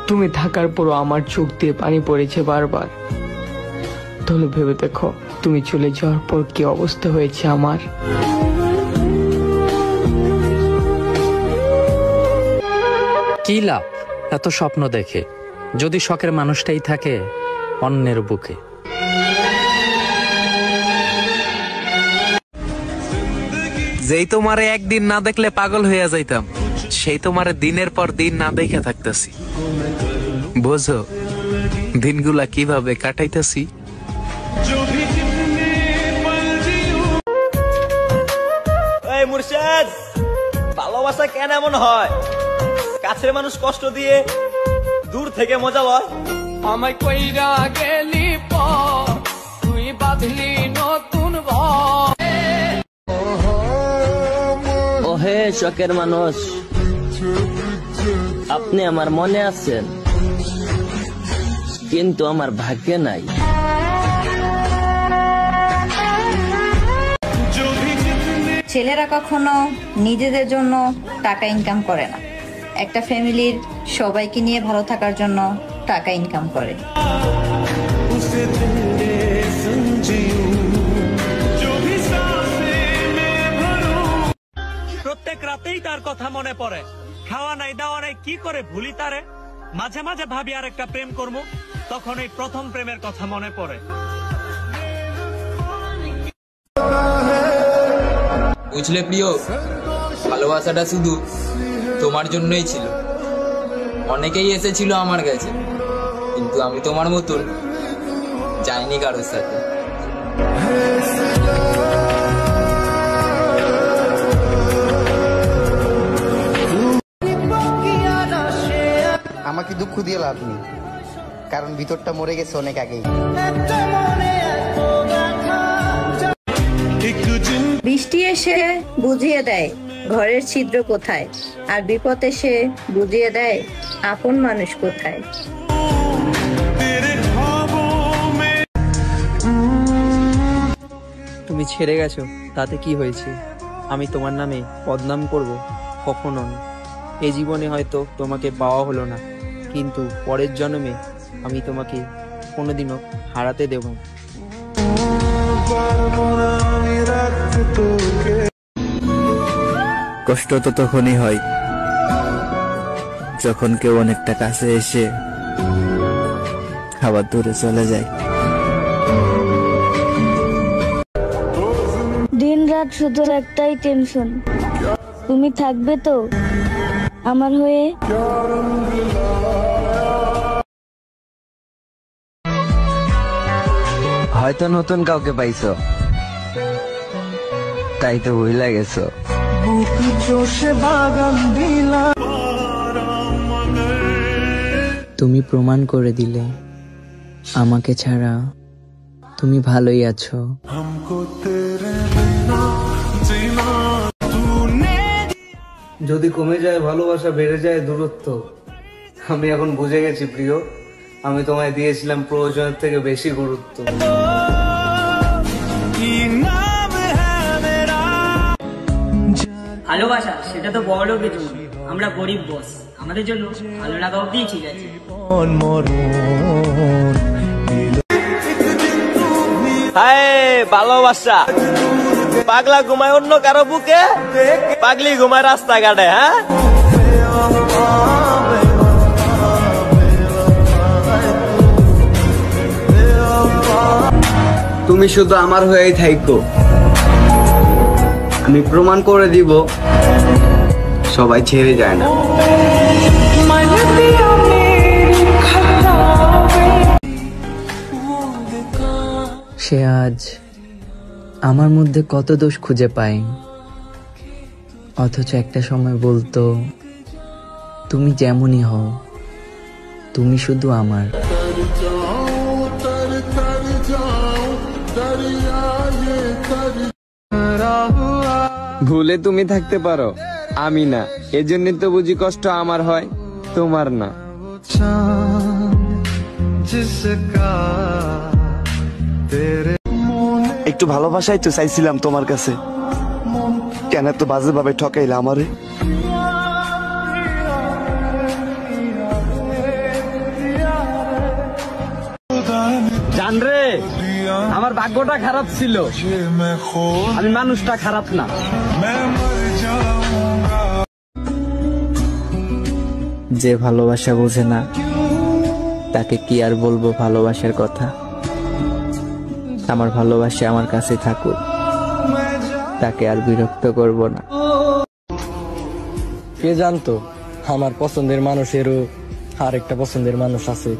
তুমি থাকার পরও আমার চোখ দিয়ে পানি পড়েছে বারবার। তাহলে ভেবে দেখো, তুমি চলে যাওয়ার পর কি অবস্থা হয়েছে আমার। কি লাভ এত স্বপ্ন দেখে, যদি শখের মানুষটাই থাকে অন্যের বুকে। যেই তোমারে একদিন না দেখলে পাগল হইয়া যাইতাম, সেই তোমারে দিনের পর দিন না দেখে থাকতেছি। বোঝো দিনগুলা কিভাবে কাটাইতেছি। এই মুর্শিদ, ভালোবাসা কেন এমন হয়? কাছের মানুষ কষ্ট দিয়ে দূর থেকে মজা লয়। আমায় কইরা গেলি পর, তুই বাঁধলি নতুন ভয়। ওহে শখের মানুষ, আপনি আমার মনে আছেন, কিন্তু আমার ভাগ্যে নাই। ছেলেরা কখনো নিজেদের জন্য টাকা ইনকাম করে না, একটা ফ্যামিলির সবাইকে নিয়ে ভালো থাকার জন্য টাকা ইনকাম করে। প্রত্যেক রাতেই তার কথা মনে পড়ে, খাওয়া নাই দাওয়া নাই কি করে ভুলি তারে। মাঝে মাঝে ভাবি আর একটা প্রেম করবো, তখন এই প্রথম প্রেমের কথা মনে পড়ে। বুঝলে প্রিয়, ভালোবাসাটা শুধু তোমার জন্যই ছিল। অনেকেই এসেছিল আমার কাছে, কিন্তু আমি তোমার মতন যাইনি কারোর সাথে। আমাকে দুঃখ দিয়ে লাভ নেই, কারণ ভিতরটা মরে গেছে অনেক আগেই। বৃষ্টি এসে বুঝিয়ে দেয় ঘরের ছিদ্র কোথায়, আর বিপদ এসে বুঝিয়ে দেয় আপন মানুষ কোথায়। তুমি ছেড়ে গেছো তাতে কি হয়েছে? আমি তোমার নামে বদনাম করব? কখনো না। এই জীবনে হয়তো তোমাকে পাওয়া হলো না, কিন্তু পরের জন্মে আমি তোমাকে কোনোদিনও হারাতে দেব না। কষ্ট তো তখনই হয় যখন কেউ অনেকটা কাছে এসে আবার দূরে চলে যায়। দিন রাত শুধু একটাই টেনশন, তুমি থাকবে তো আমার হয়ে? হয়তো নতুন কাউকে পাইছো, তাই তো ভুলে গেছো। তুমি প্রমাণ করে দিলে আমাকে ছাড়া তুমি ভালোই আছো। যদি কমে যায় ভালোবাসা, বেড়ে যায় দূরত্ব। আমি এখন বুঝে গেছি প্রিয়, আমি তোমায় দিয়েছিলাম প্রয়োজনের থেকে বেশি গুরুত্ব। ভালোবাসা সেটা তো বড় কিছু, আমরা গরিব বস, আমাদের জন্য ভালো লাগা অব্দি ঠিক আছে। ভালোবাসা পাগলা ঘুমায় অন্য কারো বুকে, পাগলি ঘুমায় রাস্তাঘাটে। হ্যাঁ, তুমি শুধু আমার হয়েই থাইকো, আমি প্রমাণ করে দিব সবাই ছেড়ে যায় না। সে আজ আমার মধ্যে কত দোষ খুঁজে পায়, অথচ একটা সময় বলতো তুমি যেমনই হও, তুমি শুধু আমার। ভুলে তুমি থাকতে পারো, আমি না, এজন্য তো বুঝি কষ্ট আমার হয়, তোমার না। একটু ভালোবাসাই তো চাইছিলাম তোমার কাছে, কেন এত বাজে ভাবে ঠকাইলা আমারে? জান রে, আমার ভাগ্যটা খারাপ ছিল, আমি মানুষটা খারাপ না। যে ভালোবাসা বোঝে না তাকে কি আর বলবো ভালোবাসার কথা। আমার ভালোবাসা আমার কাছে থাকুক, তাকে আর বিরক্ত করব না। কে জানতো আমার পছন্দের মানুষেরও আর একটা পছন্দের মানুষ আছে।